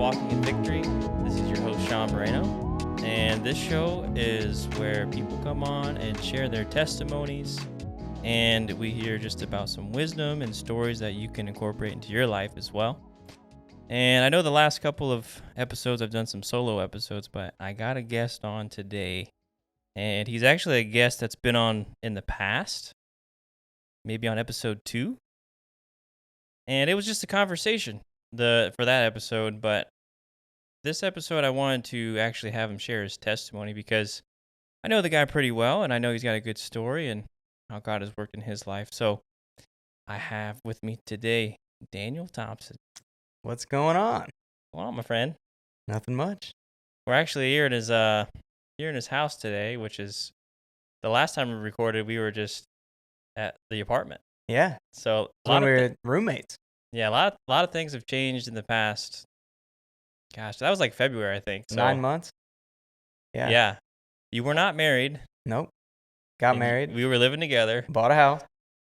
Walking in Victory. This is your host, Sean Moreno. And this show is where people come on and share their testimonies. And we hear just about some wisdom and stories that you can incorporate into your life as well. And I know the last couple of episodes, I've done some solo episodes, but I got a guest on today. And he's actually a guest that's been on in the past, maybe on episode 2. And it was just a conversation for that episode, but this episode I wanted to actually have him share his testimony because I know the guy pretty well, and I know he's got a good story and how God has worked in his life. So I have with me today Daniel Thompson. What's going on? Well, my friend, Nothing much. we're actually here in his house today, which is the last time we recorded. We were just at the apartment. Yeah. So When we were roommates. Yeah, a lot of things have changed in the past. Gosh, that was like February, I think. So 9 months. Yeah. Yeah. You were not married. Nope. Got and married. We were living together. Bought a house.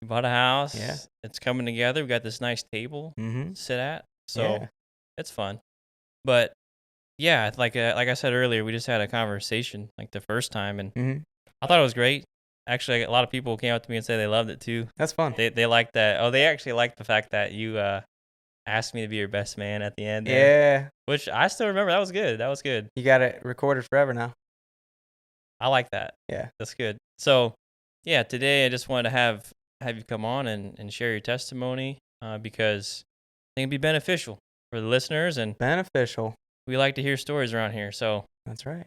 We bought a house. Yeah. It's coming together. We got this nice table Mm-hmm. to sit at. So Yeah. it's fun. But yeah, like I said earlier, we just had a conversation like the first time, and Mm-hmm. I thought it was great. Actually, a lot of people came up to me and said they loved it too. That's fun. They liked that. Oh, they actually liked the fact that you asked me to be your best man at the end there. Yeah. Which I still remember. That was good. That was good. You got it recorded forever now. I like that. Yeah. That's good. So, yeah, today I just wanted to have you come on and share your testimony because I think it'd be beneficial for the listeners, and Beneficial. we like to hear stories around here. So That's right.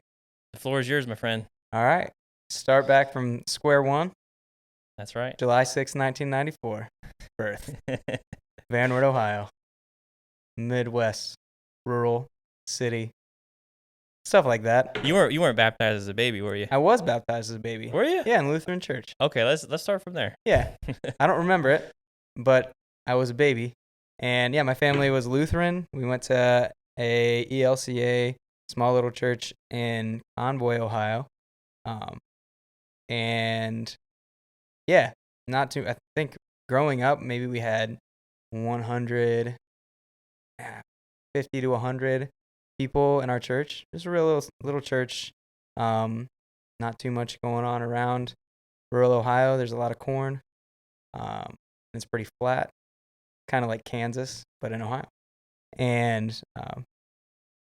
the floor is yours, my friend. All right. Start back from square one. That's right. July 6, 1994. Birth. Van Wert, Ohio. Midwest. Rural. City. Stuff like that. You weren't baptized as a baby, were you? I was baptized as a baby. Were you? Yeah, in Lutheran church. Okay, let's start from there. Yeah. I don't remember it, but I was a baby. And yeah, my family was Lutheran. We went to a ELCA, small little church in Convoy, Ohio. And yeah, I think growing up, maybe we had 150 to 100 people in our church. Just a real little church. Not too much going on around rural Ohio. There's a lot of corn. It's pretty flat, kind of like Kansas, but in Ohio. And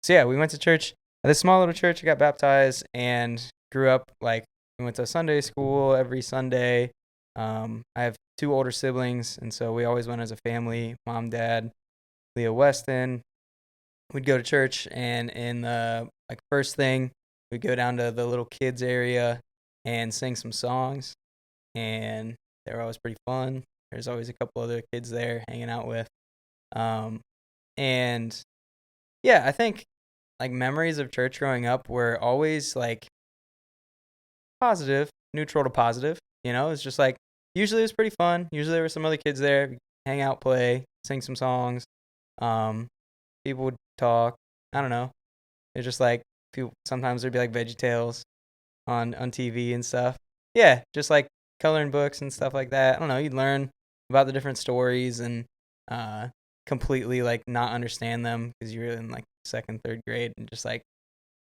so yeah, we went to church. At this small little church, I got baptized and grew up like we went to Sunday school every Sunday. I have 2 older siblings, and so we always went as a family. Mom, Dad, Leah Weston. We'd go to church, and in the first thing, we'd go down to the little kids area and sing some songs, and they were always pretty fun. There's always a couple other kids there hanging out with. And yeah, I think like memories of church growing up were always like positive, neutral to positive. It's just like usually it was pretty fun. Usually there were some other kids there, hang out, play, sing some songs. People would talk. I don't know. It's just like sometimes there'd be like VeggieTales on TV and stuff. Yeah, just like coloring books and stuff like that. I don't know. You'd learn about the different stories and completely like not understand them because you're in like 2nd, 3rd grade and just like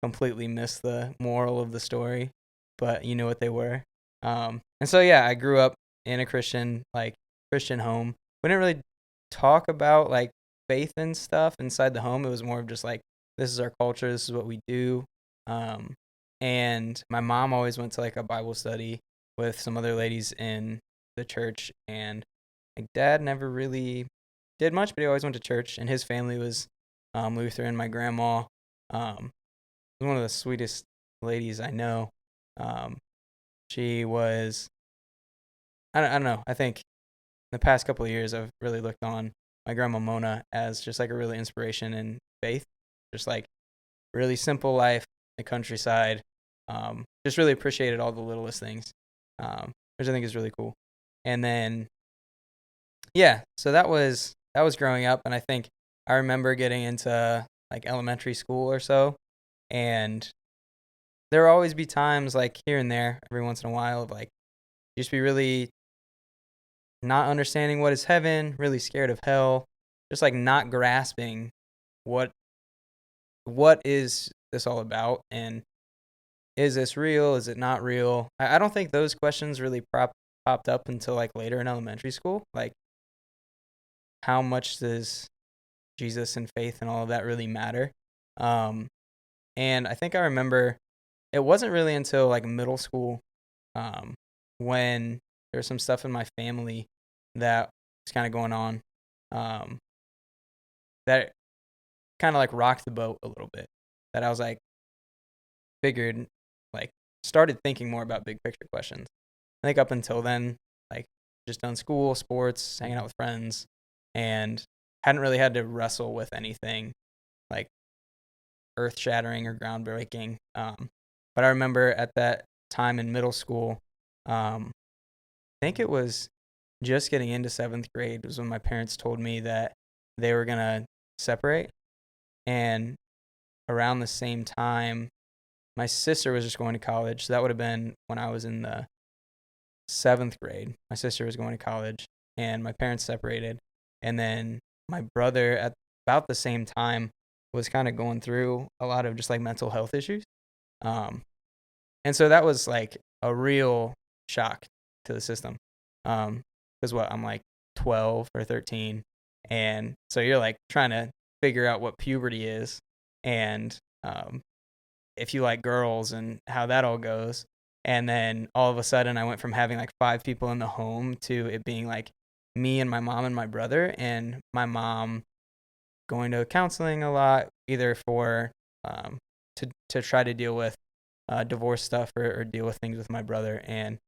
completely miss the moral of the story, but you knew what they were. And so yeah, I grew up in a Christian home. We didn't really talk about like faith and stuff inside the home. It was more of just like, this is our culture, this is what we do. And my mom always went to like a Bible study with some other ladies in the church, and like Dad never really did much, but he always went to church, and his family was Lutheran. My grandma was one of the sweetest ladies I know. She was, I don't know, I think in the past couple of years I've really looked on my grandma Mona as just like a really inspiration in faith, just like really simple life in the countryside. Just really appreciated all the littlest things, which I think is really cool. And then, yeah, so that was growing up, and I think I remember getting into like elementary school or so, and there will always be times like here and there, every once in a while, of like just be really not understanding what is heaven, really scared of hell, just like not grasping what what is this all about? And is this real? Is it not real? I don't think those questions really popped up until like later in elementary school. Like, how much does Jesus and faith and all of that really matter? Um, and I think I remember it wasn't really until like middle school, when there was some stuff in my family that was kind of going on, um, that kind of like rocked the boat a little bit. That I was like, figured, like, started thinking more about big picture questions. I think up until then, like, just done school, sports, hanging out with friends, and hadn't really had to wrestle with anything like earth shattering or groundbreaking. But I remember at that time in middle school, I think it was just getting into seventh grade was when my parents told me that they were gonna separate. And around the same time, my sister was just going to college. So that would have been when I was in the seventh grade. My sister was going to college, and my parents separated. And then my brother, at about the same time, was kind of going through a lot of just like mental health issues. And so that was like a real shock to the system. Because I'm like 12 or 13. And so you're like trying to figure out what puberty is, and if you like girls and how that all goes. And then all of a sudden I went from having like 5 people in the home to it being like me and my mom and my brother, and my mom going to counseling a lot, either for to try to deal with divorce stuff, or deal with things with my brother. And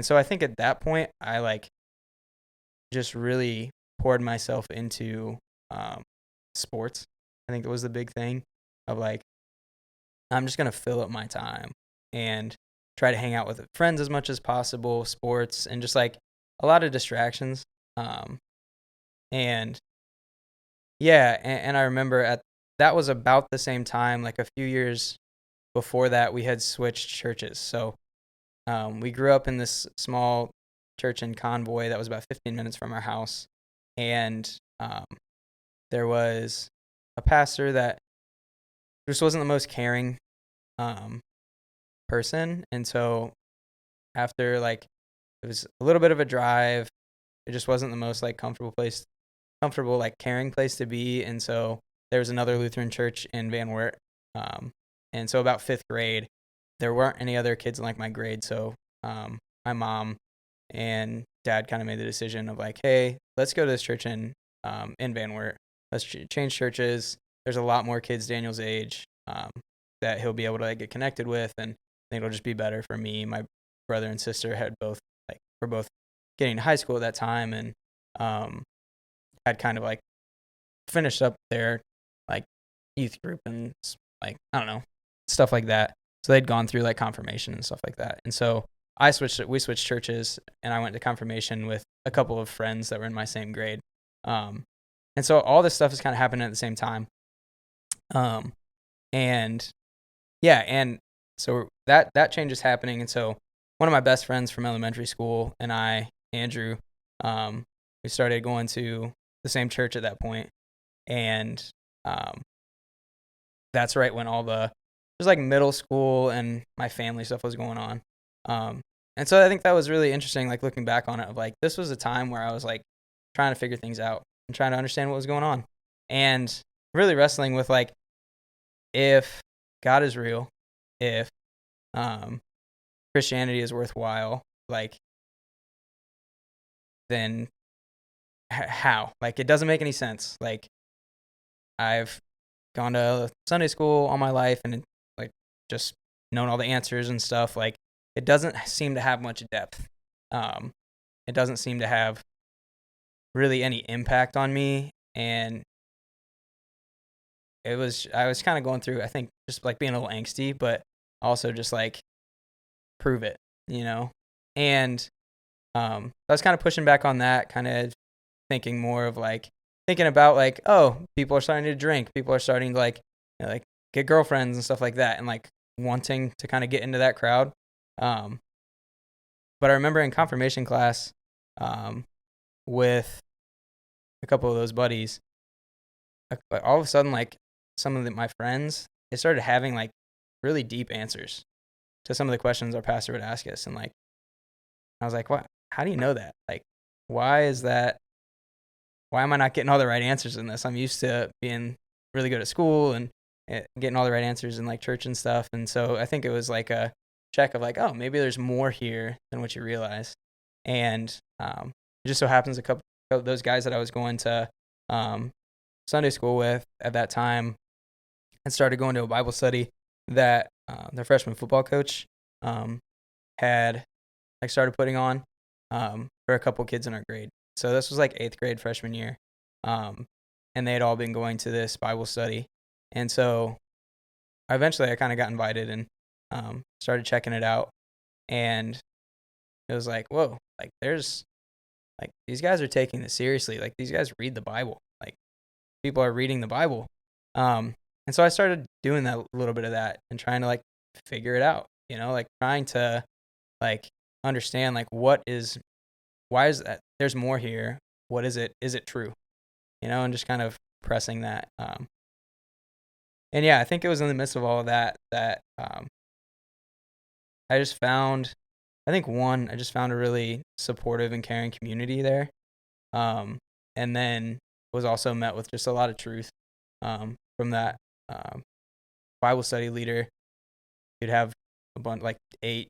so I think at that point I like just really poured myself into sports. I think that was the big thing of like, I'm just going to fill up my time and try to hang out with friends as much as possible, sports, and just like a lot of distractions. And yeah, and I remember that was about the same time, like a few years before that, we had switched churches. So we grew up in this small church in Convoy that was about 15 minutes from our house. And there was a pastor that just wasn't the most caring person. And so after like, it was a little bit of a drive, it just wasn't the most like comfortable like caring place to be. And so there was another Lutheran church in Van Wert. And so about 5th grade, there weren't any other kids in like my grade. So my mom and dad kind of made the decision of like, hey, let's go to this church in Van Wert. Let's change churches. There's a lot more kids Daniel's age that he'll be able to like get connected with, and I think it'll just be better for me. My brother and sister were both getting to high school at that time, and had kind of like finished up their like youth group and like, I don't know, stuff like that. So they'd gone through like confirmation and stuff like that. And so we switched churches, and I went to confirmation with a couple of friends that were in my same grade. And so all this stuff is kind of happening at the same time. And yeah, and so that change is happening. And so one of my best friends from elementary school and I, Andrew, we started going to the same church at that point. And that's right when it was like middle school and my family stuff was going on. And so I think that was really interesting, like looking back on it, of like, this was a time where I was like trying to figure things out and trying to understand what was going on, and really wrestling with like, if God is real, if Christianity is worthwhile, like, then how? Like, it doesn't make any sense. Like, I've gone to Sunday school all my life and like just known all the answers and stuff. Like, it doesn't seem to have much depth. It doesn't seem to have really any impact on me. And I was kind of going through, I think, just like being a little angsty, but also just like, prove it, you know? And I was kind of pushing back on that, kind of thinking more of like, thinking about like, oh, people are starting to drink, people are starting to like, you know, like get girlfriends and stuff like that, and like wanting to kind of get into that crowd. But I remember in confirmation class, with a couple of those buddies, all of a sudden, like, some of my friends, they started having like really deep answers to some of the questions our pastor would ask us. And like, I was like, what? How do you know that? Like, why is that? Why am I not getting all the right answers in this? I'm used to being really good at school and getting all the right answers in like church and stuff. And so I think it was like a check of like, oh, maybe there's more here than what you realize. And it just so happens a couple of those guys that I was going to Sunday school with at that time and started going to a Bible study that their freshman football coach had like started putting on for a couple kids in our grade. So this was like 8th grade freshman year. And they had all been going to this Bible study. And so eventually I kind of got invited and started checking it out. And it was like, whoa, like there's like these guys are taking this seriously. Like these guys read the Bible. Like people are reading the Bible. And so I started doing that, a little bit of that and trying to like figure it out, like trying to like understand like why is that there's more here? What is it? Is it true? And just kind of pressing that. And yeah, I think it was in the midst of all of that I just found, I just found a really supportive and caring community there. And then was also met with just a lot of truth from that Bible study leader. You'd have a bunch, like 8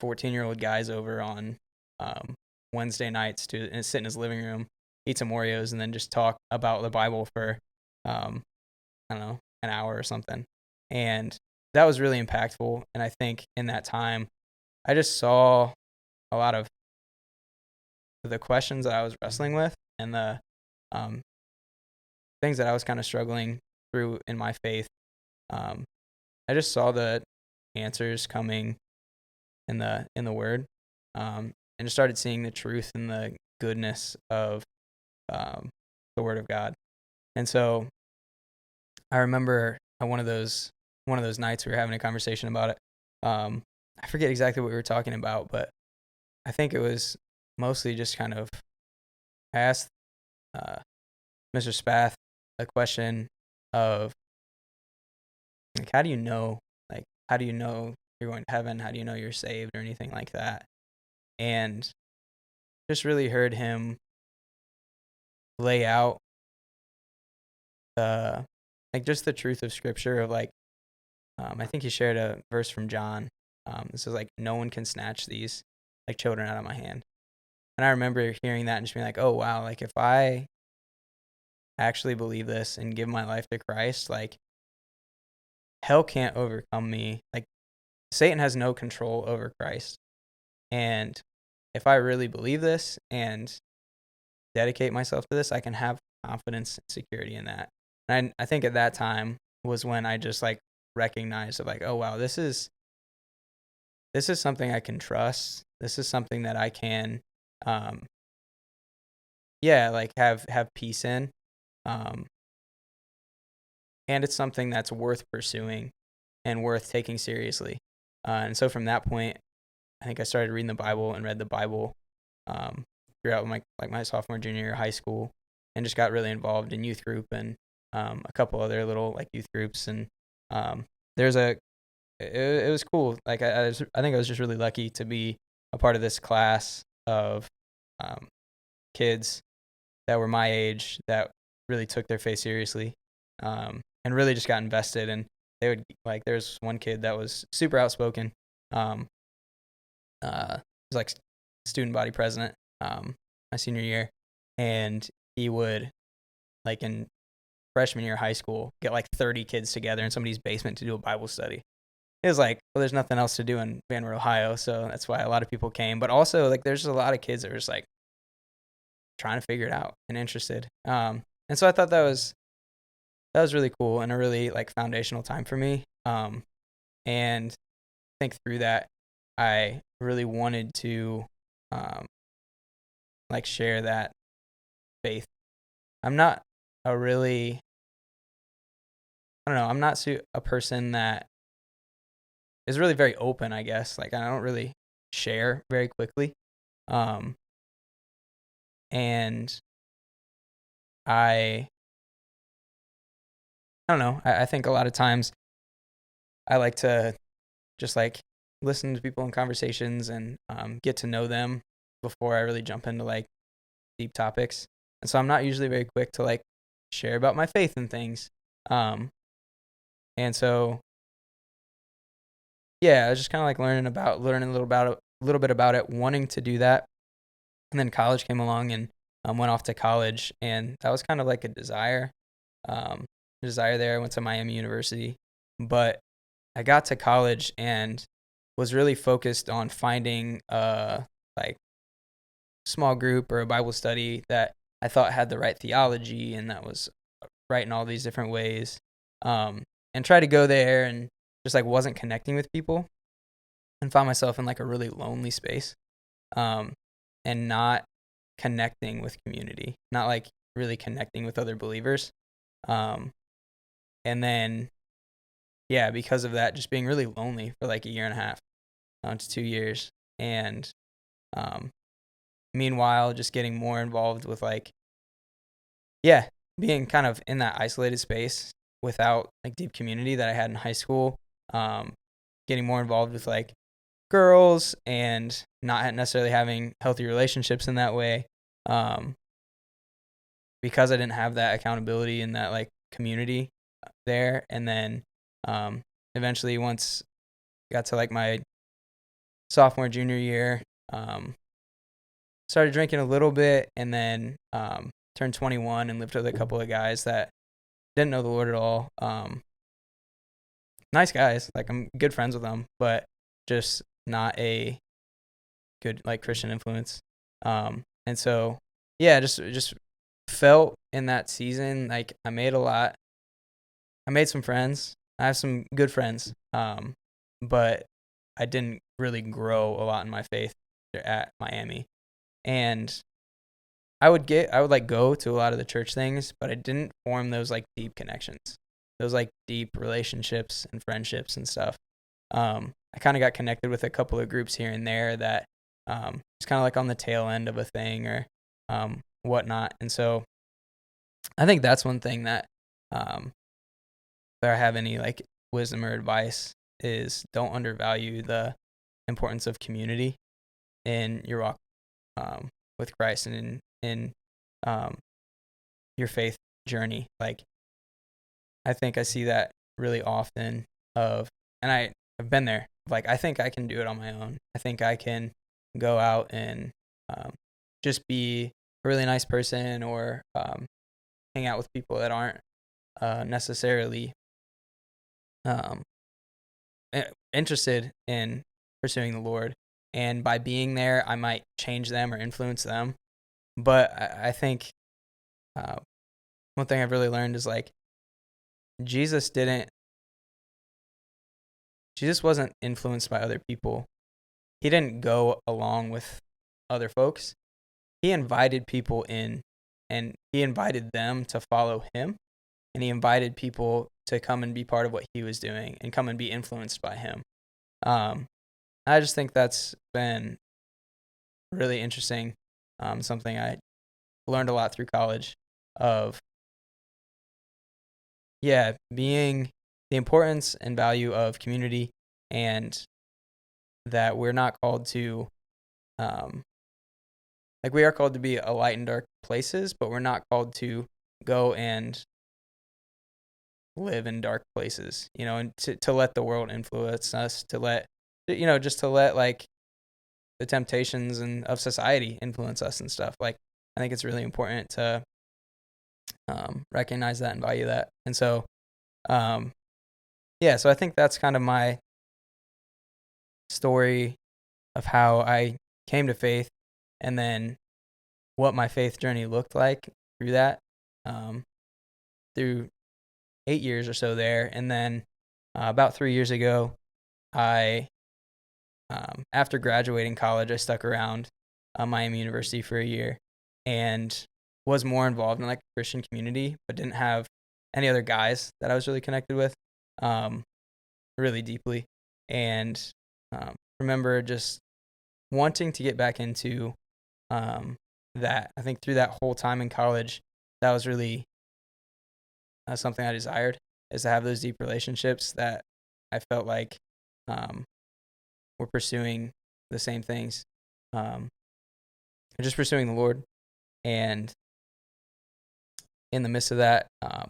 14-year-old guys over on Wednesday nights to sit in his living room, eat some Oreos, and then just talk about the Bible for, I don't know, an hour or something. And that was really impactful. And I think in that time, I just saw a lot of the questions that I was wrestling with and the things that I was kind of struggling through in my faith. I just saw the answers coming in the Word, and just started seeing the truth and the goodness of the Word of God. And so I remember one of those nights we were having a conversation about it. I forget exactly what we were talking about, but I think it was mostly just kind of, I asked Mr. Spath a question of like, how do you know you're going to heaven? How do you know you're saved or anything like that? And just really heard him lay out just the truth of Scripture of like, I think he shared a verse from John. This is like, no one can snatch these like children out of my hand. And I remember hearing that and just being like, oh wow, like if I actually believe this and give my life to Christ, like hell can't overcome me. Like Satan has no control over Christ. And if I really believe this and dedicate myself to this, I can have confidence and security in that. And I think at that time was when I just like recognized of like, oh wow, this is something I can trust. This is something that I can like have peace in. And it's something that's worth pursuing and worth taking seriously. And so from that point, I think I started reading the Bible and read the Bible throughout my sophomore, junior year of high school, and just got really involved in youth group and a couple other little like youth groups. And it was cool. Like I think I was just really lucky to be a part of this class of kids that were my age that really took their faith seriously, and really just got invested. And they would like, there's one kid that was super outspoken. Was like student body president my senior year, and he would like in freshman year of high school get like 30 kids together in somebody's basement to do a Bible study. It was like, well, there's nothing else to do in Vanward, Ohio, so that's why a lot of people came. But also like there's just a lot of kids that were just like trying to figure it out and interested. And so I thought that was really cool and a really like foundational time for me. And I think through that I really wanted to like share that faith. I'm not a person that is really very open, I guess. Like I don't really share very quickly. And I I don't know. I think a lot of times I like to just like listen to people in conversations and get to know them before I really jump into like deep topics. And so I'm not usually very quick to like share about my faith and things. Um, and so yeah, I was just kind of like learning a little bit about it, wanting to do that. And then college came along and went off to college, and that was kind of like a desire there. I went to Miami University, but I got to college and was really focused on finding like small group or a Bible study that I thought had the right theology and that was right in all these different ways. And try to go there and just like wasn't connecting with people and found myself in like a really lonely space. And not connecting with community, not like really connecting with other believers. And then, yeah, because of that, just being really lonely for like a year and a half to 2 years. And meanwhile, just getting more involved with like, yeah, being kind of in that isolated space without like deep community that I had in high school. Getting more involved with like girls and not necessarily having healthy relationships in that way. Because I didn't have that accountability and that like community there. And then eventually once I got to like my sophomore, junior year, started drinking a little bit and then turned 21 and lived with a couple of guys that didn't know the Lord at all. Nice guys, like I'm good friends with them, but just not a good like Christian influence. And so yeah, just felt in that season like I made some friends. I have some good friends. But I didn't really grow a lot in my faith at Miami. And I would like go to a lot of the church things, but I didn't form those like deep connections, those like deep relationships and friendships and stuff. I kind of got connected with a couple of groups here and there that it's kind of like on the tail end of a thing or whatnot. And so I think that's one thing that if I have any like wisdom or advice is don't undervalue the importance of community in your walk with Christ and in your faith journey. Like I think I see that really often and I've been there. Like I think I can do it on my own. I think I can go out and just be a really nice person or hang out with people that aren't necessarily interested in pursuing the Lord. And by being there, I might change them or influence them. But I think one thing I've really learned is like Jesus wasn't influenced by other people. He didn't go along with other folks. He invited people in and he invited them to follow him. And he invited people to come and be part of what he was doing and come and be influenced by him. I just think that's been really interesting. Something I learned a lot through college of, being the importance and value of community and that we're not called to, we are called to be a light in dark places, but we're not called to go and live in dark places, and to let the world influence us, to let like the temptations of society influence us and stuff. Like, I think it's really important to recognize that and value that. And so, so I think that's kind of my story of how I came to faith and then what my faith journey looked like through that, through 8 years or so there. And then about 3 years ago, I after graduating college, I stuck around Miami University for a year and was more involved in like a Christian community, but didn't have any other guys that I was really connected with really deeply. And remember just wanting to get back into that. I think through that whole time in college, that was really something I desired. is to have those deep relationships that I felt like were pursuing the same things, just pursuing the Lord. And in the midst of that, I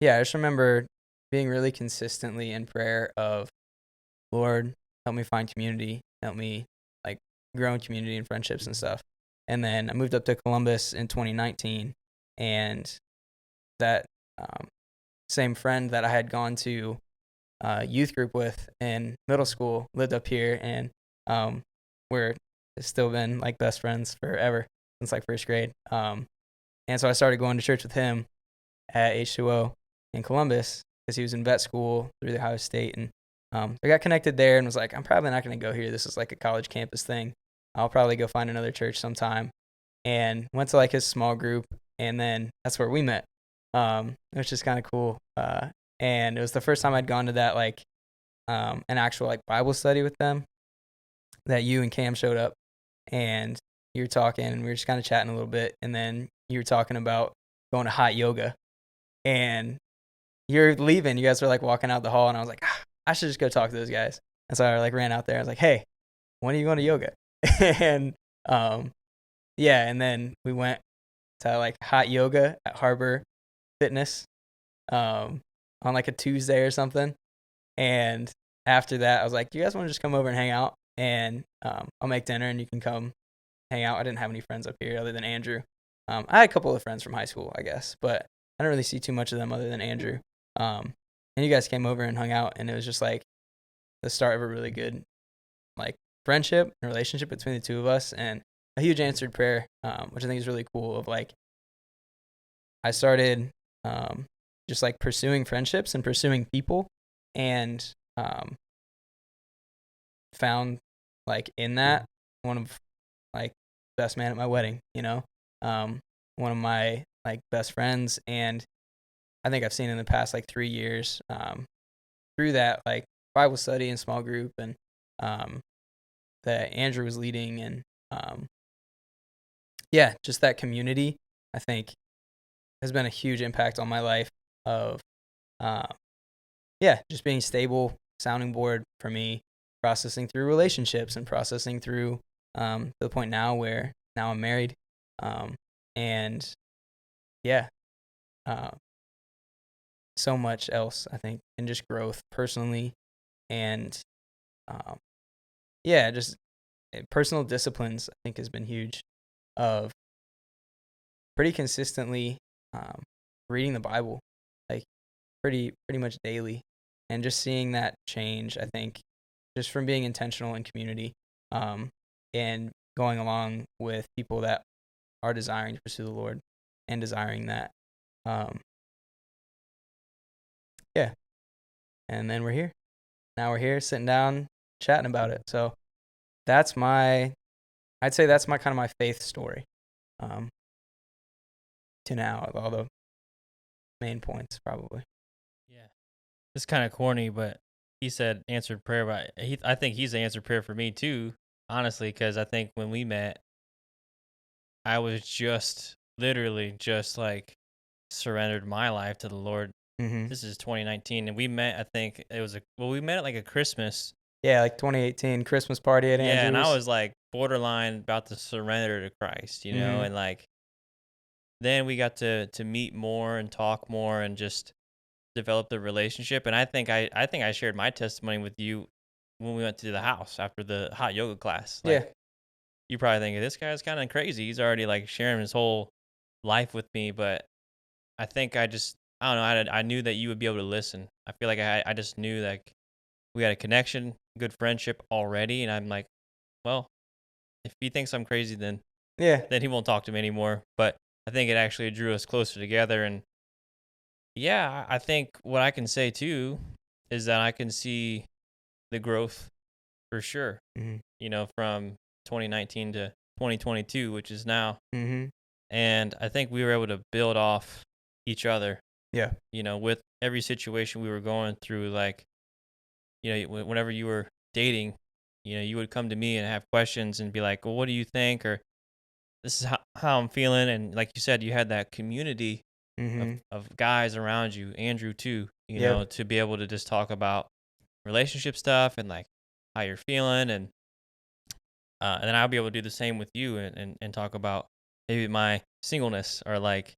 just remember being really consistently in prayer of, Lord, help me find community, help me like grow in community and friendships and stuff. And then I moved up to Columbus in 2019, and that same friend that I had gone to youth group with in middle school lived up here, and we're still been like best friends forever since like first grade. And so I started going to church with him at H2O in Columbus because he was in vet school through the Ohio State, and I got connected there and was like, I'm probably not going to go here. This is like a college campus thing. I'll probably go find another church sometime. And went to like his small group, and then that's where we met, which is kind of cool. And it was the first time I'd gone to that like an actual like Bible study with them, that you and Cam showed up, and you were talking, and we were just kind of chatting a little bit, and then you were talking about going to hot yoga, and you're leaving. You guys were like walking out the hall, and I was like, I should just go talk to those guys. And so I like ran out there. I was like, hey, when are you going to yoga? And and then we went to like hot yoga at Harbor Fitness on like a Tuesday or something. And after that, I was like, do you guys want to just come over and hang out? And I'll make dinner and you can come hang out. I didn't have any friends up here other than Andrew. I had a couple of friends from high school, I guess, but I don't really see too much of them other than Andrew. And you guys came over and hung out, and it was just like the start of a really good like friendship and relationship between the two of us, and a huge answered prayer, which I think is really cool. Of like, I started just like pursuing friendships and pursuing people, and found like in that one of like best man at my wedding, one of my like best friends, and I think I've seen in the past like 3 years through that like Bible study and small group, and that Andrew was leading, and just that community, I think has been a huge impact on my life of just being stable sounding board for me, processing through relationships and processing through to the point now where now I'm married, and so much else, I think, and just growth personally, and just personal disciplines, I think, has been huge, of pretty consistently reading the Bible like pretty much daily, and just seeing that change, I think, just from being intentional in community, and going along with people that are desiring to pursue the Lord and desiring that. And then we're here. Now we're here sitting down, chatting about it. So I'd say that's my kind of my faith story to now, of all the main points, probably. Yeah. It's kind of corny, but he said answered prayer, but I think he's the answered prayer for me too, honestly, because I think when we met, I was just literally just like surrendered my life to the Lord. Mm-hmm. This is 2019, and we met, I think we met at like a Christmas. Yeah, like 2018 Christmas party at Andrews. Yeah, and I was like borderline about to surrender to Christ, and like then we got to meet more and talk more and just develop the relationship. And I think I shared my testimony with you when we went to the house after the hot yoga class. Like, you probably think this guy's kind of crazy. He's already like sharing his whole life with me, but I think I don't know. I knew that you would be able to listen. I feel like I just knew that we had a connection, good friendship already, and I'm like, well, if he thinks I'm crazy, then he won't talk to me anymore. But I think it actually drew us closer together, and I think what I can say too is that I can see the growth for sure. Mm-hmm. From 2019 to 2022, which is now, and I think we were able to build off each other. Yeah. With every situation we were going through, like, whenever you were dating, you would come to me and have questions and be like, well, what do you think? Or this is how I'm feeling. And like you said, you had that community of guys around you, Andrew too, Yep. to be able to just talk about relationship stuff and like how you're feeling, and then I'll be able to do the same with you and talk about maybe my singleness or like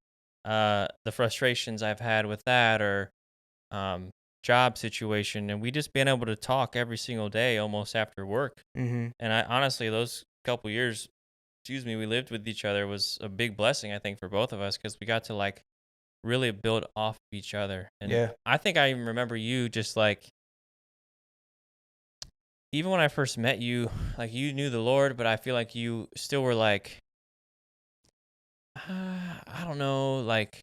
the frustrations I've had with that or um, job situation, and we just been able to talk every single day almost after work. Mhm. And I honestly, those couple years, excuse me, we lived with each other was a big blessing, I think, for both of us because we got to like really build off of each other. And Yeah. I think I even remember you just like, even when I first met you, like you knew the Lord, but I feel like you still were like, I don't know, like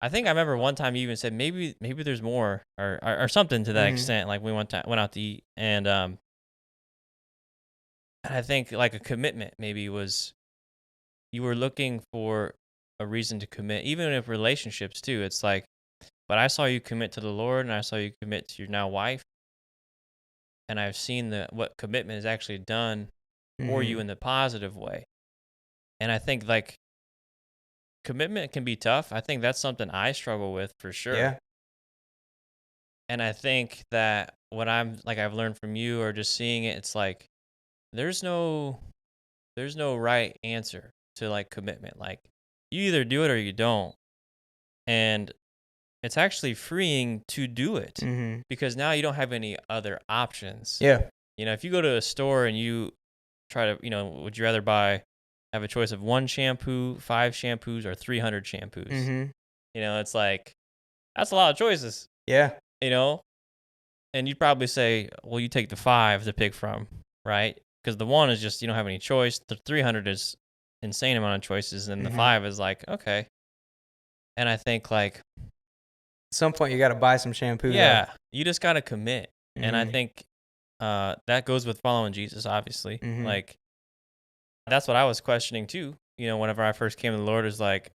I think I remember one time you even said maybe there's more or something to that Mhm. extent. Like we went out to eat and I think like a commitment maybe was you were looking for a reason to commit, even if relationships too. It's like, but I saw you commit to the Lord and I saw you commit to your now wife, and I've seen the what commitment has actually done for you Mhm. in the positive way. And I think like commitment can be tough. I think that's something I struggle with for sure. Yeah. And I think that what I'm like I've learned from you or just seeing it, it's like there's no there's no right answer to like commitment. Like you either do it or you don't. And it's actually freeing to do it Mhm. because now you don't have any other options. Yeah. If you go to a store and you try to, would you rather have a choice of one shampoo, 5 shampoos, or 300 shampoos? Mhm. It's like, that's a lot of choices, Yeah. you know? And you'd probably say, well, you take the 5 to pick from, right? Because the one is just, you don't have any choice. The 300 is insane amount of choices. And the Mhm. 5 is like, okay. And I think like, At some point, you got to buy some shampoo, though. yeah, you just got to commit. And I Mhm. think that goes with following Jesus, obviously. Mhm. Like, that's what I was questioning too. Whenever I first came to the Lord, is like,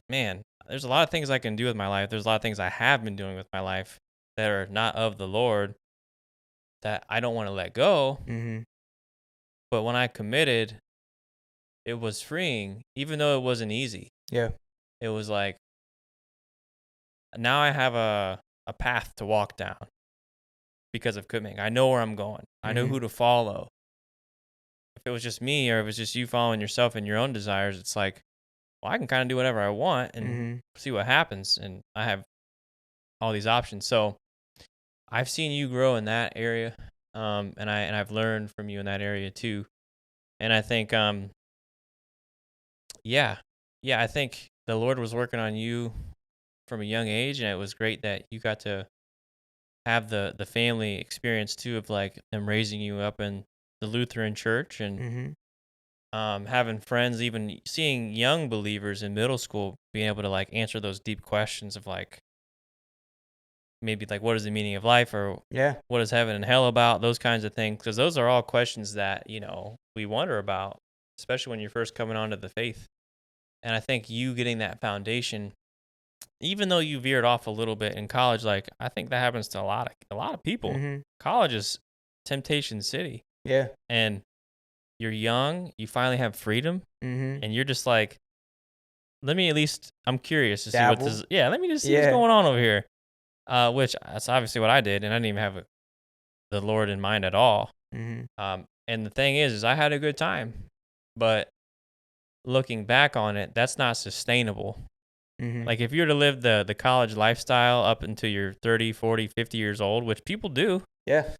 man, there's a lot of things I can do with my life. There's a lot of things I have been doing with my life that are not of the Lord that I don't want to let go. Mhm. But when I committed, it was freeing, even though it wasn't easy. Yeah. It was like, now I have a path to walk down because of committing. I know where I'm going. I know Mhm. who to follow. If it was just me or if it's just you following yourself and your own desires, it's like, well, I can kind of do whatever I want and Mhm. see what happens. And I have all these options. So I've seen you grow in that area. And I've learned from you in that area too. And I think, yeah, I think the Lord was working on you from a young age. And it was great that you got to have the family experience too of like them raising you up in the Lutheran church and Mhm. having friends, even seeing young believers in middle school being able to like answer those deep questions of like maybe like what is the meaning of life or Yeah. what is heaven and hell about, those kinds of things, because those are all questions that we wonder about, especially when you're first coming onto the faith. And I think you getting that foundation, even though you veered off a little bit in college, like I think that happens to a lot of people. Mhm. College is temptation city, Yeah. and you're young, you finally have freedom, Mhm. and you're just like, let me at least, I'm curious to see what Dabble. this, yeah, let me just see what's Yeah. going on over here. Which that's obviously what I did, and I didn't even have the Lord in mind at all. Mhm. And the thing is I had a good time, but looking back on it, that's not sustainable. Mhm. Like if you were to live the college lifestyle up until you're 30, 40, 50 years old, which people do, Yeah.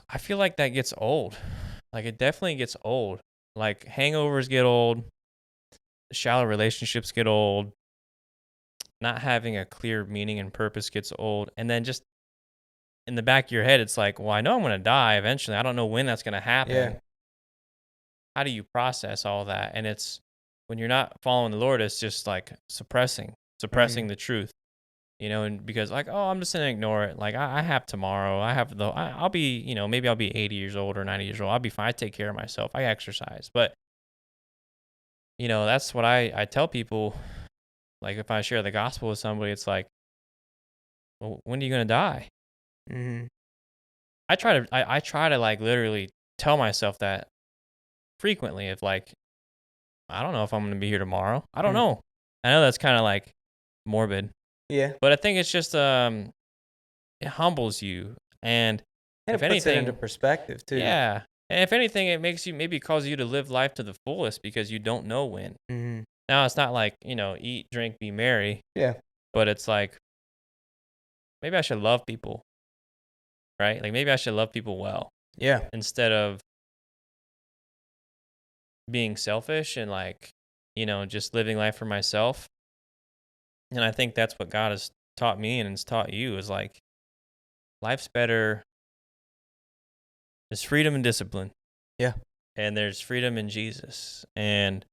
I feel like that gets old. Like it definitely gets old. Like hangovers get old, shallow relationships get old, not having a clear meaning and purpose gets old. And then just in the back of your head, it's like, well, I know I'm going to die eventually. I don't know when that's going to Yeah. happen. How do you process all that? And it's when you're not following the Lord, it's just like suppressing Mhm. the truth, and because like, oh, I'm just going to ignore it. Like I have tomorrow. I'll be, maybe I'll be 80 years old or 90 years old. I'll be fine. I take care of myself. I exercise. But, that's what I tell people. Like if I share the gospel with somebody, it's like, well, when are you going to die? Mhm. I try to like literally tell myself that frequently of like, I don't know if I'm going to be here tomorrow. I don't Hmm. know. I know that's kind of like morbid, Yeah. but I think it's just it humbles you, and And if it puts it into anything, perspective too. yeah, and if anything, it makes you maybe causes you to live life to the fullest because you don't know when. Hmm. Now it's not like eat, drink, be merry, Yeah. but it's like maybe I should love people, right? Like maybe I should love people well Yeah. instead of being selfish and like just living life for myself. And I think that's what God has taught me and has taught you is like life's better. There's freedom and discipline, Yeah. and there's freedom in Jesus. And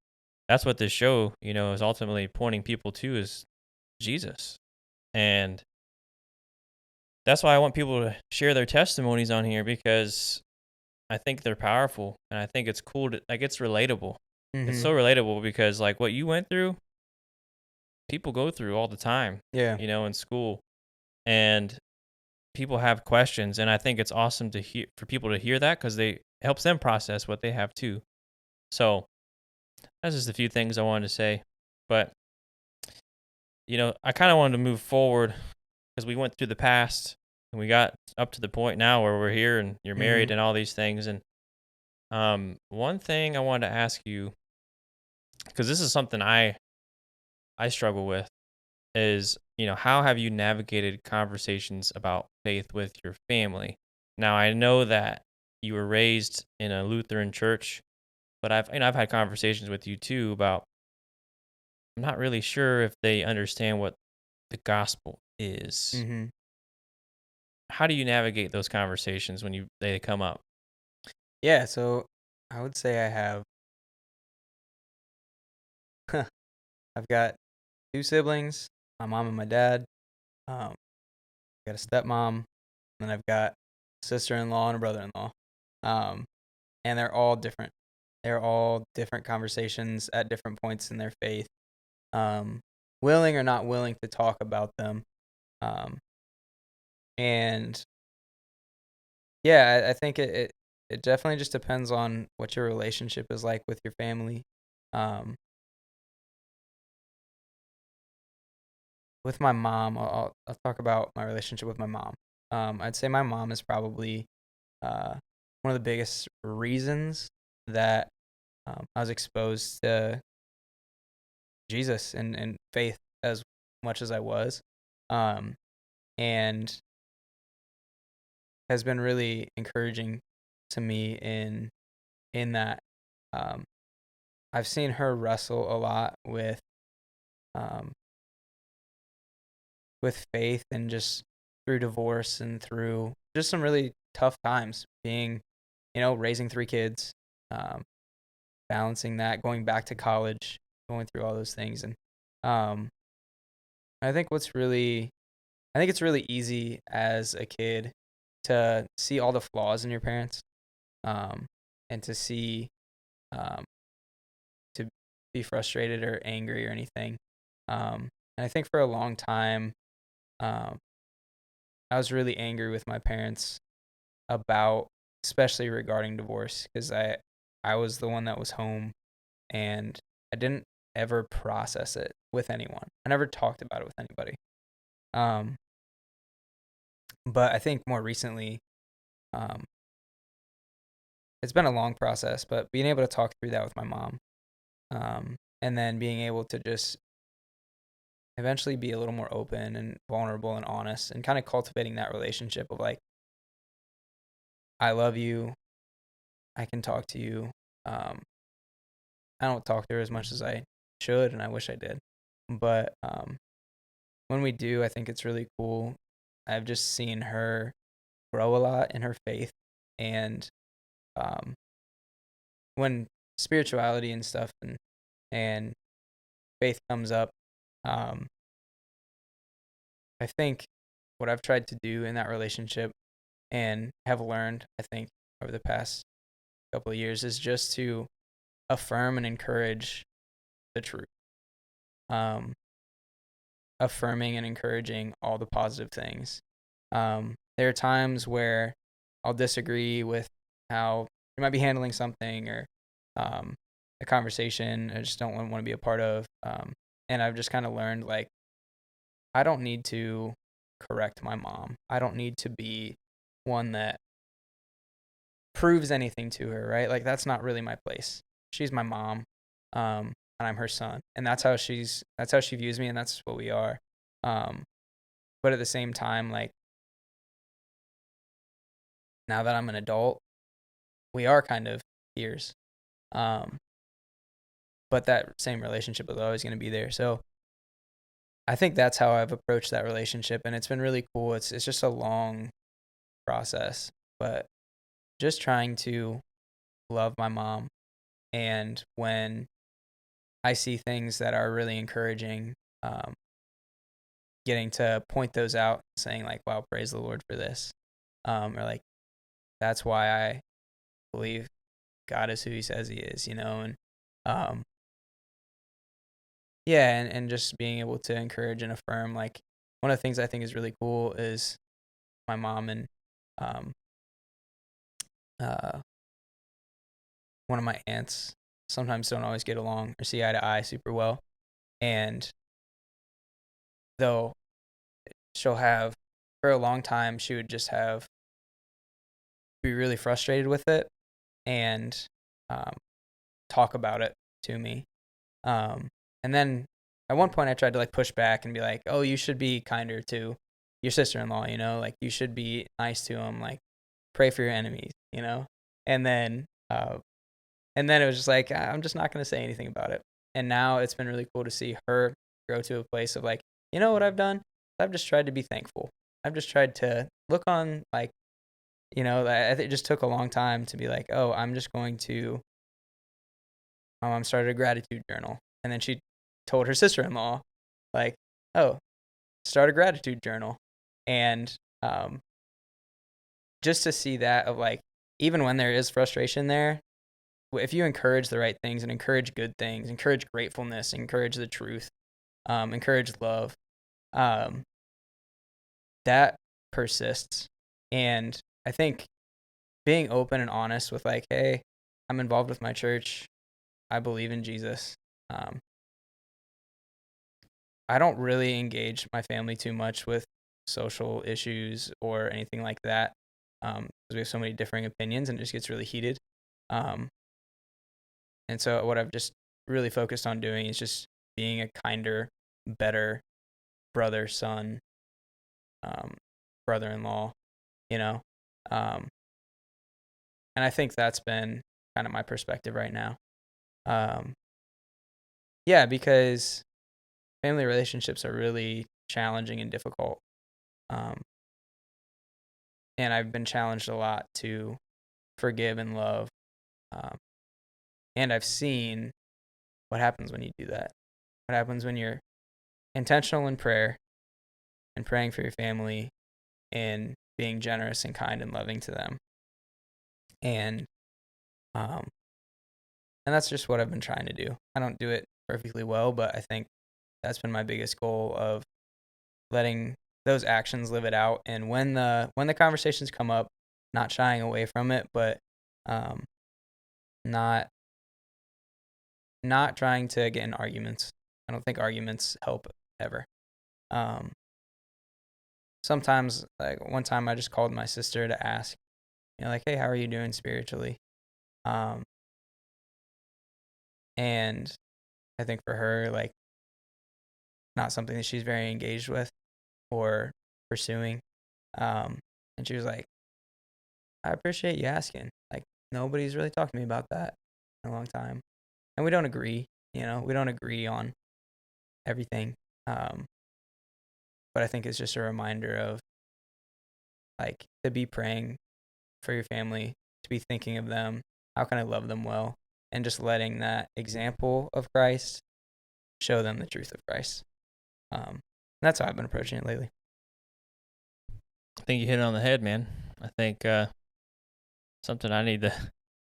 that's what this show, is ultimately pointing people to is Jesus. And that's why I want people to share their testimonies on here because I think they're powerful and I think it's cool it's relatable. It's Hmm. so relatable because like what you went through, people go through all the time, Yeah. in school. And people have questions, and I think it's awesome to hear for people to hear that because they helps them process what they have too. So that's just a few things I wanted to say, but I kind of wanted to move forward because we went through the past and we got up to the point now where we're here and you're Hmm. married and all these things. And one thing I wanted to ask you because this is something I struggle with is how have you navigated conversations about faith with your family? Now I know that you were raised in a Lutheran church, but I've had conversations with you too about I'm not really sure if they understand what the gospel is. Hmm. How do you navigate those conversations when they come up? Yeah. So I would say I have. I've got two siblings, my mom and my dad. Um, I got a stepmom, and I've got a sister-in-law and a brother-in-law. Um, and they're all different. They're all different conversations at different points in their faith, um, willing or not willing to talk about them. Um, and yeah, I think it definitely just depends on what your relationship is like with your family. Um, with my mom, I'll talk about my relationship with my mom. I'd say my mom is probably uh, one of the biggest reasons that I was exposed to Jesus and faith as much as I was, um, and has been really encouraging to me in that. Um, I've seen her wrestle a lot um, with faith and just through divorce and through just some really tough times being, raising three kids, um, balancing that, going back to college, going through all those things. And um, I think I think it's really easy as a kid to see all the flaws in your parents, um, and to see, um, to be frustrated or angry or anything. And I think for a long time, um, I was really angry with my parents about, especially regarding divorce, because I was the one that was home, and I didn't ever process it with anyone. I never talked about it with anybody. Um, but I think more recently, um, it's been a long process, but being able to talk through that with my mom, and then being able to just eventually be a little more open and vulnerable and honest and kind of cultivating that relationship of like, I love you. I can talk to you. Um, I don't talk to her as much as I should, and I wish I did. But when we do, I think it's really cool. I've just seen her grow a lot in her faith, and um, when spirituality and stuff and faith comes up, um, I think what I've tried to do in that relationship and have learned, I think, over the past couple of years is just to affirm and encourage the truth. Um, Affirming and encouraging all the positive things. There are times where I'll disagree with how you might be handling something or a conversation I just don't want to be a part of. And I've just kind of learned, like, I don't need to correct my mom. I don't need to be one that proves anything to her, right? Like, that's not really my place. She's my mom, and I'm her son, and that's how she views me, and that's what we are. Um, but at the same time, like, now that I'm an adult, we are kind of peers. Um, but that same relationship is always going to be there. So I think that's how I've approached that relationship, and it's been really cool. It's just a long process, but just trying to love my mom, and when I see things that are really encouraging, um, getting to point those out, saying like, "Wow, praise the Lord for this," or like, "That's why I believe God is who He says He is," and um, yeah, and just being able to encourage and affirm. Like, one of the things I think is really cool is my mom and um, uh, one of my aunts sometimes don't always get along or see eye to eye super well, and though she'll have for a long time, she would just be really frustrated with it and um, talk about it to me. And then at one point I tried to like push back and be like, "Oh, you should be kinder to your sister-in-law, like you should be nice to him, like pray for your enemies." And then it was just like, I'm just not going to say anything about it. And now it's been really cool to see her grow to a place of like, you know what I've done? I've just tried to be thankful. I've just tried to look on like, I think it just took a long time to be like, oh, I'm just going to. My mom started a gratitude journal, and then she told her sister-in-law, like, oh, start a gratitude journal, and just to see that of like, even when there is frustration there, if you encourage the right things and encourage good things, encourage gratefulness, encourage the truth, encourage love, um, that persists. And I think being open and honest with like, hey, I'm involved with my church. I believe in Jesus. I don't really engage my family too much with social issues or anything like that, because we have so many differing opinions and it just gets really heated. Um, and so what I've just really focused on doing is just being a kinder, better brother, son, um, brother-in-law, you know. Um, and I think that's been kind of my perspective right now. Um, yeah, because family relationships are really challenging and difficult. Um, and I've been challenged a lot to forgive and love. Um, and I've seen what happens when you do that. What happens when you're intentional in prayer and praying for your family and being generous and kind and loving to them. And um, and that's just what I've been trying to do. I don't do it perfectly well, but I think that's been my biggest goal of letting those actions live it out. And when the conversations come up, not shying away from it, but um, not trying to get in arguments. I don't think arguments help ever. Um, Sometimes, like one time, I just called my sister to ask, like, hey, how are you doing spiritually? Um, and I think for her, like, not something that she's very engaged with or pursuing. And she was like, I appreciate you asking. Like, nobody's really talked to me about that in a long time. And we don't agree, we don't agree on everything. But I think it's just a reminder of like to be praying for your family, to be thinking of them. How can I love them well? And just letting that example of Christ show them the truth of Christ. That's how I've been approaching it lately. I think you hit it on the head, man. I think something I need to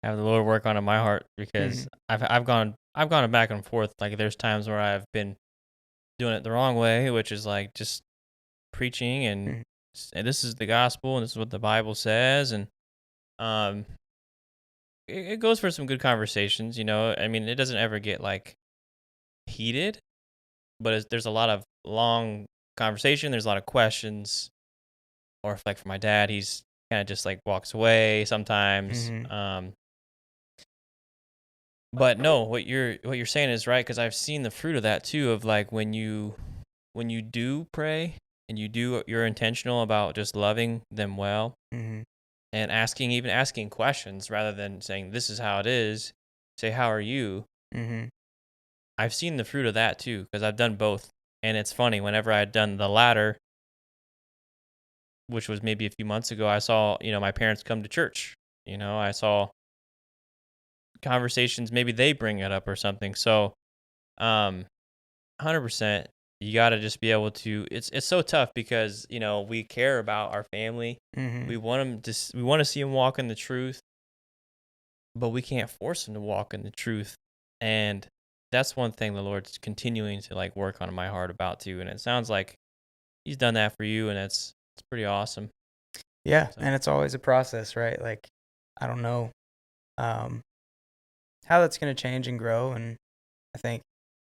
have the Lord work on in my heart, because I've gone back and forth. Like there's times where I've been doing it the wrong way, which is like just preaching and this is the gospel and this is what the Bible says, and it goes for some good conversations. I mean, it doesn't ever get like heated, but there's a lot of long conversation. There's a lot of questions, or if like for my dad, he's kind of just like walks away sometimes. Mm-hmm. But no, what you're saying is right, because I've seen the fruit of that too. Of like when you do pray and you're intentional about just loving them well Mm-hmm. and even asking questions rather than saying this is how it is. Say how are you? Mm-hmm. I've seen the fruit of that too, because I've done both. And it's funny, whenever I had done the latter, which was maybe a few months ago, I saw, my parents come to church. I saw conversations, maybe they bring it up or something. So, 100%, you got to just be able to, it's so tough because, we care about our family. Mm-hmm. We want to see them walk in the truth, but we can't force them to walk in the truth. And that's one thing the Lord's continuing to like work on in my heart about too. And it sounds like he's done that for you, and it's pretty awesome. Yeah, So. and it's always a process, right? Like, I don't know how that's going to change and grow, and I think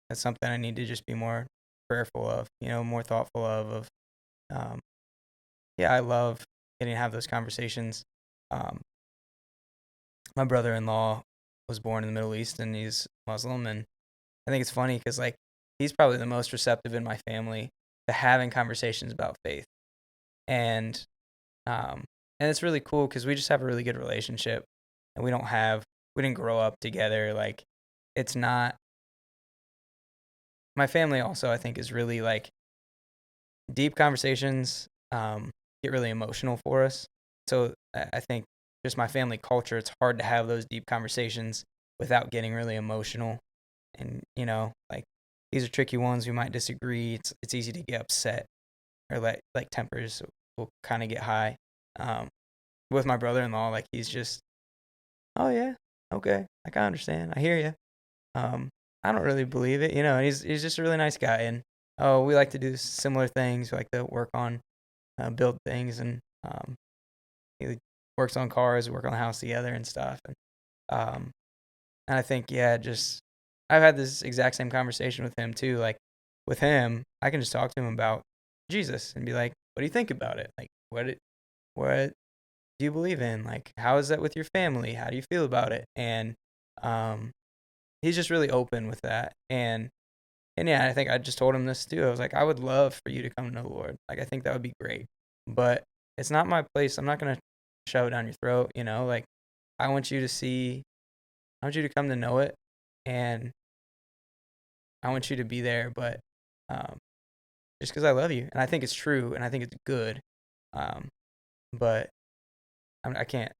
that's something I need to just be more prayerful of, more thoughtful of. Yeah, I love getting to have those conversations. My brother-in-law was born in the Middle East, and he's Muslim, and I think it's funny because like he's probably the most receptive in my family to having conversations about faith, and it's really cool because we just have a really good relationship, and we didn't grow up together. Like, it's not. My family also, I think, is really like deep conversations get really emotional for us. So I think just my family culture, it's hard to have those deep conversations without getting really emotional. And like these are tricky ones. We might disagree. It's easy to get upset, or like tempers will kind of get high. With my brother-in-law, like he's just, oh yeah, okay, like I understand, I hear you. I don't really believe it, and he's just a really nice guy, and we like to do similar things. We like to work on build things, and he works on cars, we work on the house together and stuff, and I think just I've had this exact same conversation with him too. Like with him, I can just talk to him about Jesus and be like, "What do you think about it? Like, what do you believe in? Like, how is that with your family? How do you feel about it?" And um, he's just really open with that. And yeah, I think I just told him this too. I was like, I would love for you to come to know the Lord. Like, I think that would be great. But it's not my place. I'm not gonna shove it down your throat. Like I want you to see. I want you to come to know it, and I want you to be there. But um, just because I love you, and I think it's true, and I think it's good. Um, but I can't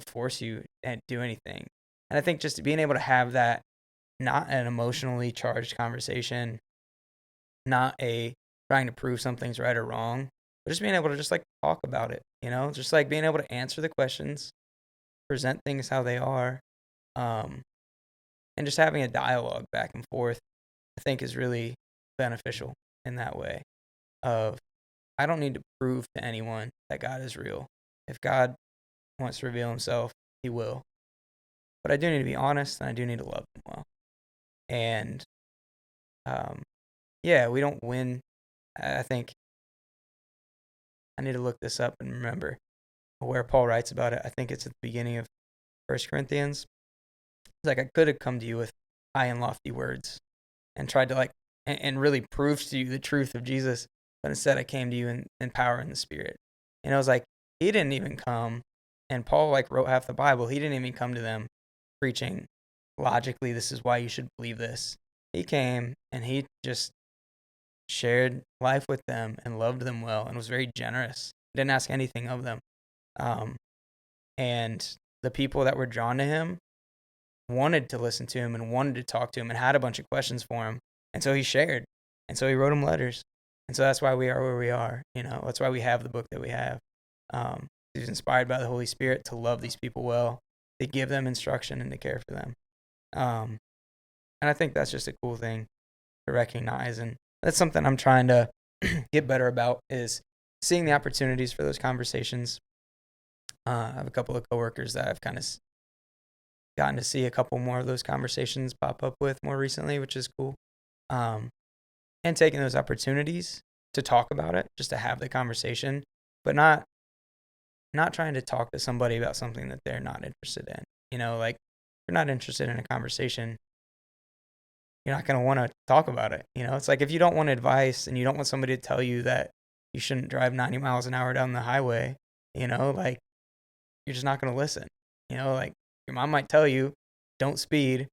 force you and do anything. And I think just being able to have that, not an emotionally charged conversation, not a trying to prove something's right or wrong, but just being able to just like talk about it, just like being able to answer the questions, present things how they are, um, and just having a dialogue back and forth, I think is really beneficial in that way. Of I don't need to prove to anyone that God is real. If God wants to reveal himself, he will. But I do need to be honest, and I do need to love him well. And um, yeah, we don't win. I think I need to look this up and remember where Paul writes about it. I think it's at the beginning of 1 Corinthians. It's like, I could have come to you with high and lofty words and tried to like and really prove to you the truth of Jesus, but instead I came to you in power and the Spirit. And I was like, he didn't even come, and Paul like wrote half the Bible. He didn't even come to them preaching logically, this is why you should believe this. He came and he just shared life with them and loved them well and was very generous. Didn't ask anything of them. And the people that were drawn to him wanted to listen to him and wanted to talk to him and had a bunch of questions for him. And so he shared. And so he wrote them letters. And so that's why we are where we are. That's why we have the book that we have. He was inspired by the Holy Spirit to love these people well, to give them instruction and to care for them. And I think that's just a cool thing to recognize. And that's something I'm trying to get better about, is seeing the opportunities for those conversations. I have a couple of coworkers that I've kind of gotten to see a couple more of those conversations pop up with more recently, which is cool. and taking those opportunities to talk about it, just to have the conversation, but not trying to talk to somebody about something that they're not interested in. Like, if you're not interested in a conversation, you're not going to want to talk about it. It's like, if you don't want advice and you don't want somebody to tell you that you shouldn't drive 90 miles an hour down the highway, like, you're just not going to listen. Like, your mom might tell you, don't speed.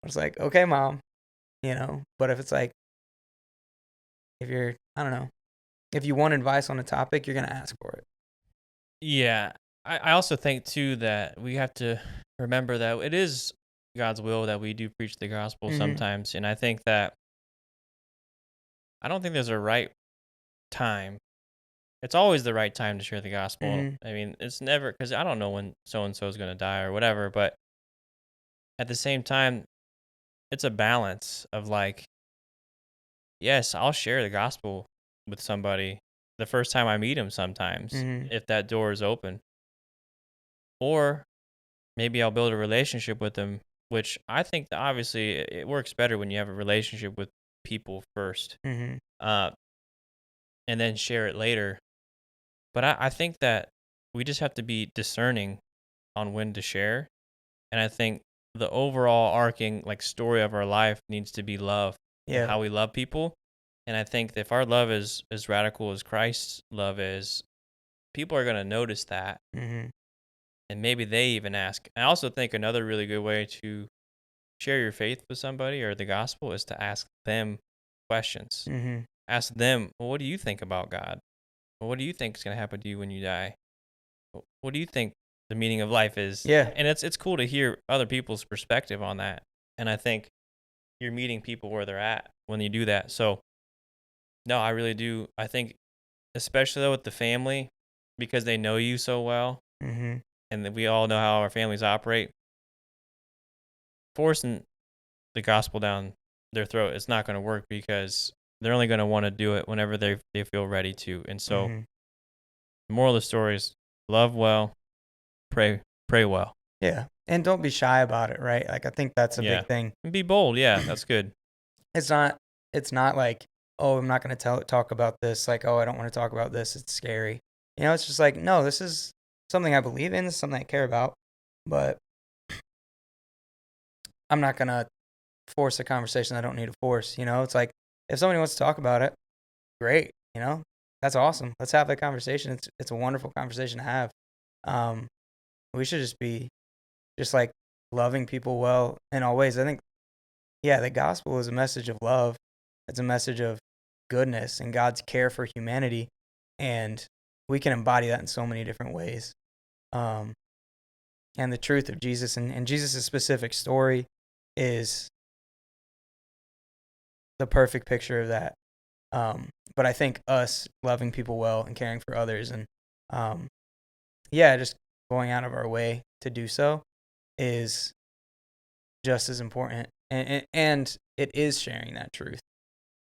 It's like, okay, mom, but if it's like, if you're, I don't know, if you want advice on a topic, you're going to ask for it. Yeah. I also think, too, that we have to remember that it is God's will that we do preach the gospel sometimes. And I think that I don't think there's a right time. It's always the right time to share the gospel. I mean, it's never, because I don't know when so-and-so is going to die or whatever, but at the same time, it's a balance of like, yes, I'll share the gospel with somebody the first time I meet him sometimes, if that door is open. Or maybe I'll build a relationship with them, which I think that obviously it works better when you have a relationship with people first, and then share it later. But I think that we just have to be discerning on when to share. And I think the overall arcing like story of our life needs to be love, and how we love people. And I think that if our love is as radical as Christ's love is, people are going to notice that. And maybe they even ask. I also think another really good way to share your faith with somebody or the gospel is to ask them questions. Ask them, well, what do you think about God? Well, what do you think is going to happen to you when you die? What do you think the meaning of life is? Yeah. And it's cool to hear other people's perspective on that. And I think you're meeting people where they're at when you do that. So, no, I really do. I think, especially though with the family, because they know you so well, and that we all know how our families operate, forcing the gospel down their throat is not going to work, because they're only going to want to do it whenever they feel ready to. And so, the moral of the story is love well, pray well. Yeah. And don't be shy about it, right? Like, I think that's a big thing. And be bold. Yeah, that's good. It's not like, oh, I'm not going to talk about this. Like, oh, I don't want to talk about this. It's scary. It's just like, no, this is something I believe in. This is something I care about. But I'm not going to force a conversation I don't need to force. It's like, if somebody wants to talk about it, great. That's awesome. Let's have that conversation. It's a wonderful conversation to have. We should just be just like loving people well in all ways. I think, the gospel is a message of love. It's a message of goodness and God's care for humanity. And we can embody that in so many different ways. And the truth of Jesus and Jesus' specific story is the perfect picture of that. But I think us loving people well and caring for others and, just going out of our way to do so is just as important. And it is sharing that truth,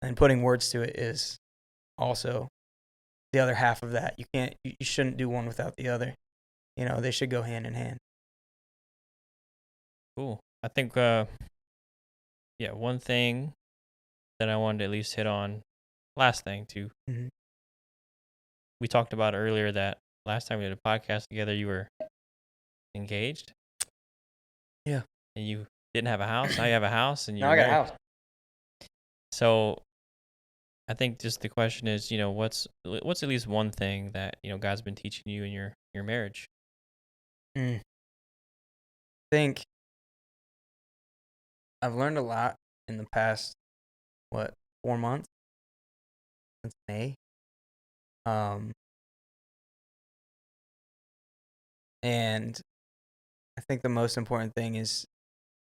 and putting words to it is also the other half of that. You shouldn't do one without the other. They should go hand in hand. Cool. I think, one thing that I wanted to at least hit on, last thing too. We talked about earlier that last time we did a podcast together, you were engaged. Yeah. And you didn't have a house. Now you have a house, and now I got a house. So I think just the question is, what's at least one thing that, God's been teaching you in your marriage? I think I've learned a lot in the past, 4 months? Since May. And I think the most important thing is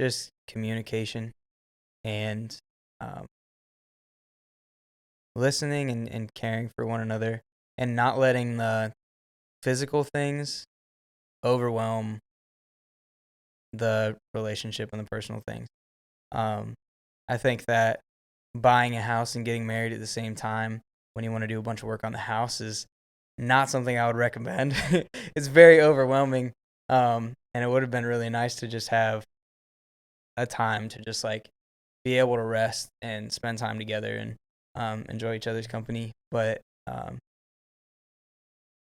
just communication and listening and caring for one another, and not letting the physical things overwhelm the relationship and the personal things. I think that buying a house and getting married at the same time when you want to do a bunch of work on the house is not something I would recommend. It's very overwhelming. And it would have been really nice to just have a time to just like be able to rest and spend time together and enjoy each other's company. But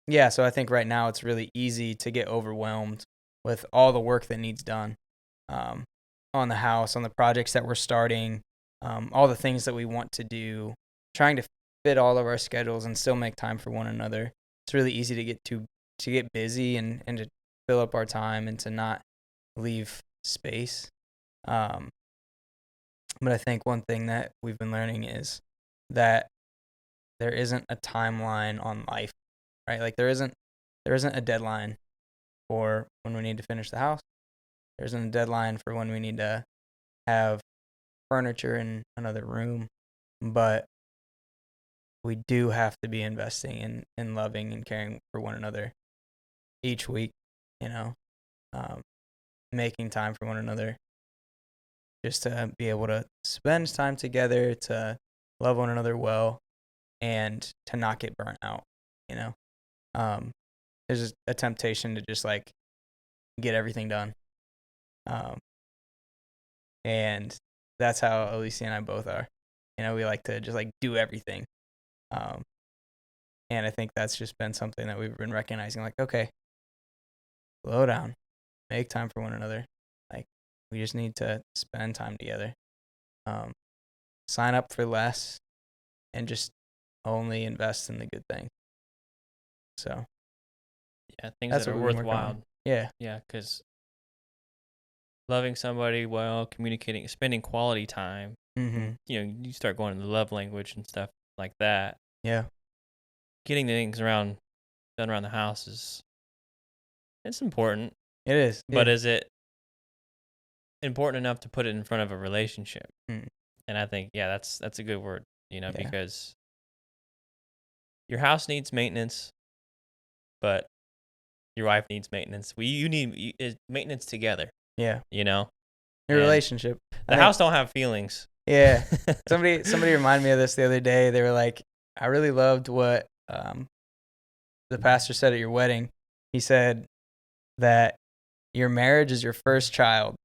yeah, so I think right now it's really easy to get overwhelmed with all the work that needs done on the house, on the projects that we're starting, all the things that we want to do, trying to fit all of our schedules and still make time for one another. It's really easy to get busy and to fill up our time and to not leave space. But I think one thing that we've been learning is that there isn't a timeline on life, right? Like there isn't a deadline for when we need to finish the house. There isn't a deadline for when we need to have furniture in another room, but we do have to be investing in loving and caring for one another each week, you know, making time for one another just to be able to spend time together, to love one another well, and to not get burnt out, you know. There's a temptation to just like get everything done. And that's how Alicia and I both are. You know, we like to just like do everything. And I think that's just been something that we've been recognizing, like, okay, slow down, make time for one another. Like, we just need to spend time together. Sign up for less and just only invest in the good thing. So, Yeah, things that's that are what we've been working on. worthwhile. Yeah. Yeah, because loving somebody well, communicating, spending quality time. Mm-hmm. You know, you start going to the love language and stuff like that. Yeah. Getting the things done around the house it's important. It is. But Yeah. is it important enough to put it in front of a relationship? Mm. And I think, yeah, that's a good word, you know, Yeah. because your house needs maintenance, but your wife needs maintenance. You need maintenance together, Yeah. you know. Your And relationship. The house don't have feelings. Yeah. Somebody reminded me of this the other day. They were like, I really loved what the pastor said at your wedding. He said that your marriage is your first child.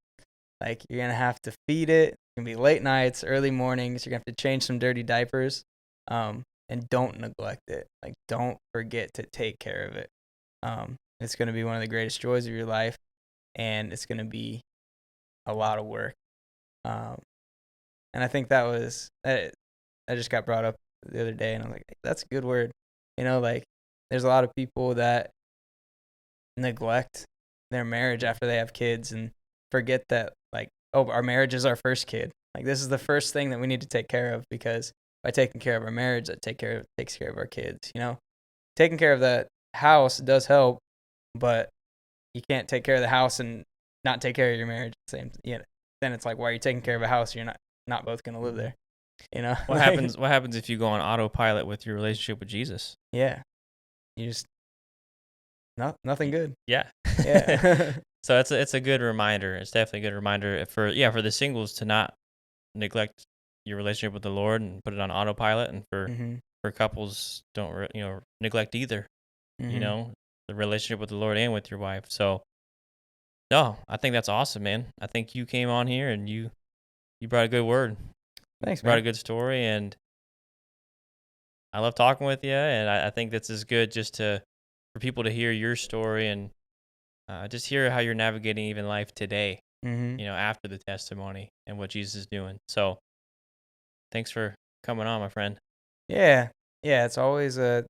Like, you're going to have to feed it. It's going to be late nights, early mornings. You're going to have to change some dirty diapers. And don't neglect it. Like, don't forget to take care of it. It's going to be one of the greatest joys of your life, and it's going to be a lot of work. And I think that just got brought up the other day, and I'm like, that's a good word. You know, like, there's a lot of people that neglect their marriage after they have kids and forget that, like, oh, our marriage is our first kid. Like, this is the first thing that we need to take care of, because by taking care of our marriage, that takes care of our kids. You know, taking care of the house does help, but you can't take care of the house and not take care of your marriage. Same, you know. Then it's like, why are you taking care of a house? You're not both gonna live there. You know. What happens if you go on autopilot with your relationship with Jesus? Yeah, you just nothing good. Yeah. Yeah. So it's a good reminder. It's definitely a good reminder for the singles to not neglect your relationship with the Lord and put it on autopilot, and for couples don't neglect either. You know, the relationship with the Lord and with your wife. So, no, I think that's awesome, man. I think you came on here and you brought a good word. Thanks, man. Brought man. a good story, and I love talking with you. And I think this is good just for people to hear your story and just hear how you're navigating even life today, you know, after the testimony and what Jesus is doing. So thanks for coming on, my friend. Yeah. Yeah. It's always a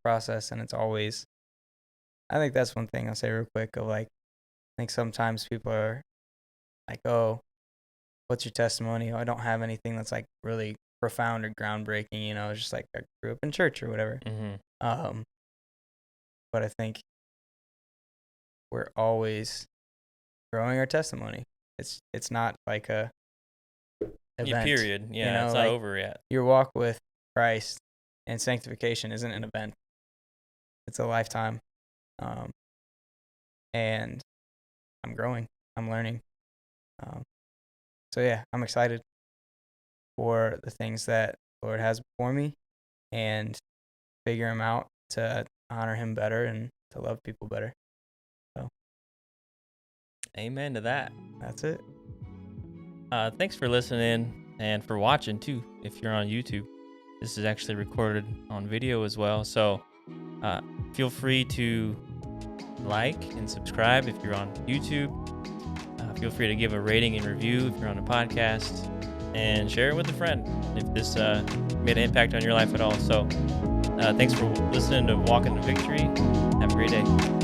process, and I think that's one thing I'll say real quick of, like, I think sometimes people are like, oh, what's your testimony? Oh, I don't have anything that's like really profound or groundbreaking, you know, it's just like I grew up in church or whatever. But I think we're always growing our testimony. It's not like a event. Period. Yeah, you know, it's like, not over yet. Your walk with Christ and sanctification isn't an event. It's a lifetime. And I'm growing. I'm learning. So yeah, I'm excited for the things that the Lord has before me, and figure Him out to honor Him better and to love people better. So, amen to that. That's it. Thanks for listening and for watching too, if you're on YouTube. This is actually recorded on video as well. So feel free to like and subscribe if you're on YouTube. Feel free to give a rating and review if you're on a podcast, and share it with a friend if this made an impact on your life at all. So thanks for listening to Walking to Victory. Have a great day.